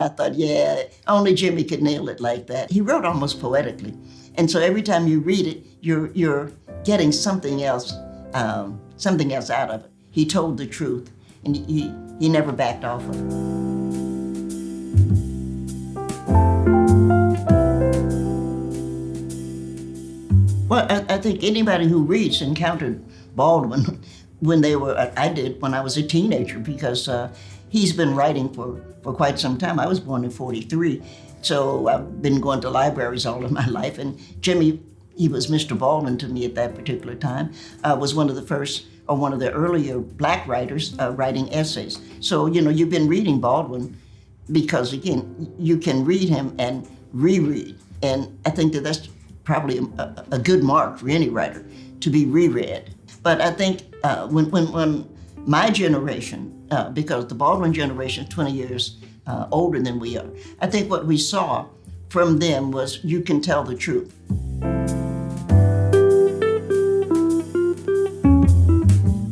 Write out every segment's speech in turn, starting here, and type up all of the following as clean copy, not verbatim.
I thought, yeah, only Jimmy could nail it like that. He wrote almost poetically. And so every time you read it, you're getting something else out of it. He told the truth, and he never backed off of it. Well, I think anybody who reads encountered Baldwin when I did when I was a teenager, because he's been writing for quite some time. I was born in 43, so I've been going to libraries all of my life, and Jimmy, he was Mr. Baldwin to me at that particular time, was one of the first, or one of the earlier Black writers writing essays. So, you've been reading Baldwin because, again, you can read him and reread, and I think that's probably a good mark for any writer, to be reread. But I think when my generation, because the Baldwin generation is 20 years older than we are, I think what we saw from them was you can tell the truth.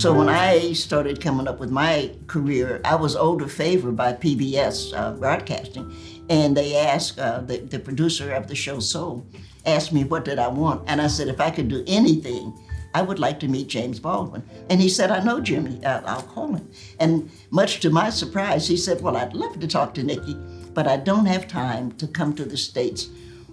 So when I started coming up with my career, I was older favored by PBS Broadcasting, and they asked, the producer of the show Soul, asked me what did I want, and I said if I could do anything, I would like to meet James Baldwin. And he said, I know Jimmy, I'll call him. And much to my surprise, he said, well, I'd love to talk to Nikki, but I don't have time to come to the States.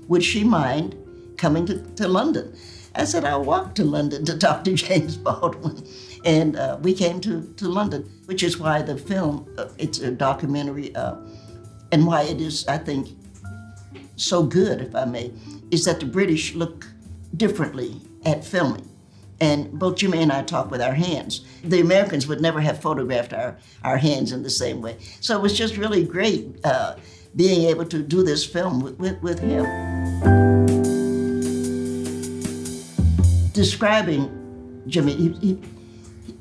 Would she mind coming to London? I said, I'll walk to London to talk to James Baldwin. And we came to London, which is why the film, it's a documentary, and why it is, I think, so good, if I may, is that the British look differently at filming. And both Jimmy and I talk with our hands. The Americans would never have photographed our hands in the same way. So it was just really great being able to do this film with him. Describing Jimmy,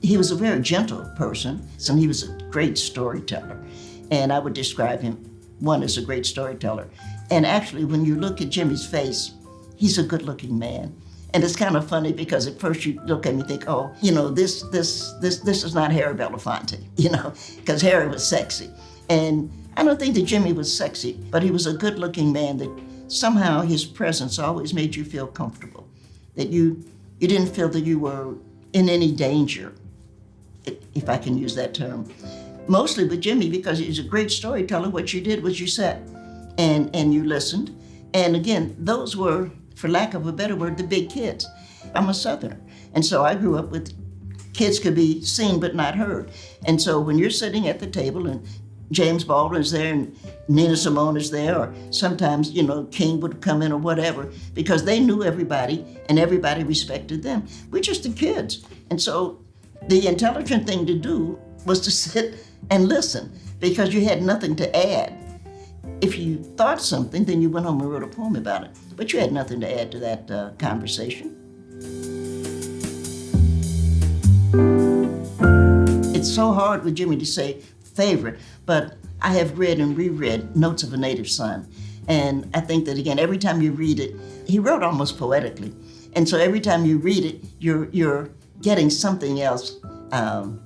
he was a very gentle person, and he was a great storyteller. And I would describe him, one, as a great storyteller. And actually, when you look at Jimmy's face, he's a good-looking man. And it's kind of funny because at first you look at me and think, oh, this is not Harry Belafonte, because Harry was sexy. And I don't think that Jimmy was sexy, but he was a good-looking man that somehow his presence always made you feel comfortable, that you didn't feel that you were in any danger, if I can use that term. Mostly with Jimmy, because he's a great storyteller, what you did was you sat and you listened. And again, those were, for lack of a better word, the big kids. I'm a Southerner, and so I grew up with kids could be seen but not heard. And so when you're sitting at the table and James Baldwin's there and Nina Simone is there, or sometimes, King would come in or whatever, because they knew everybody and everybody respected them. We're just the kids. And so the intelligent thing to do was to sit and listen, because you had nothing to add. If you thought something, then you went home and wrote a poem about it. But you had nothing to add to that conversation. It's so hard with Jimmy to say favorite, but I have read and reread Notes of a Native Son. And I think that, again, every time you read it, he wrote almost poetically. And so every time you read it, you're getting something else out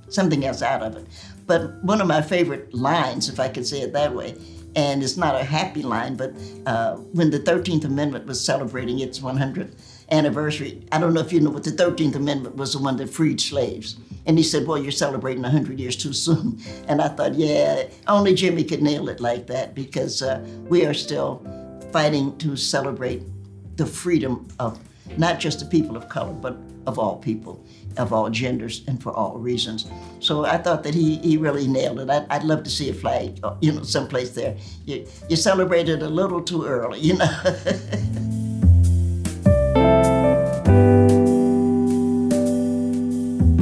of it. But one of my favorite lines, if I could say it that way, and it's not a happy line, but when the 13th Amendment was celebrating its 100th anniversary, I don't know if you know, but the 13th Amendment was the one that freed slaves. And he said, well, you're celebrating 100 years too soon. And I thought, yeah, only Jimmy could nail it like that, because we are still fighting to celebrate the freedom of not just the people of color, but of all people, of all genders, and for all reasons. So I thought that he really nailed it. I'd love to see a flag, someplace there. You celebrated a little too early,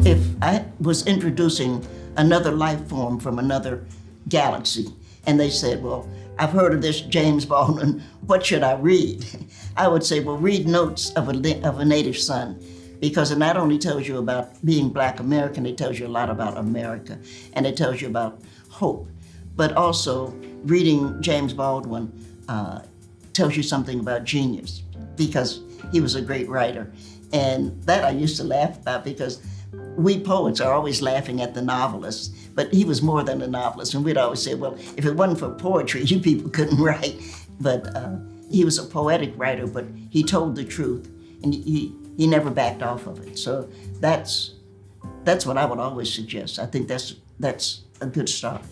If I was introducing another life form from another galaxy, and they said, well, I've heard of this James Baldwin, what should I read? I would say, well, read Notes of a Native Son, because it not only tells you about being Black American, it tells you a lot about America, and it tells you about hope. But also, reading James Baldwin tells you something about genius, because he was a great writer. And that I used to laugh about, because we poets are always laughing at the novelists, but he was more than a novelist. And we'd always say, well, if it wasn't for poetry, you people couldn't write. But he was a poetic writer, but he told the truth, and he never backed off of it. So that's what I would always suggest. I think that's a good start.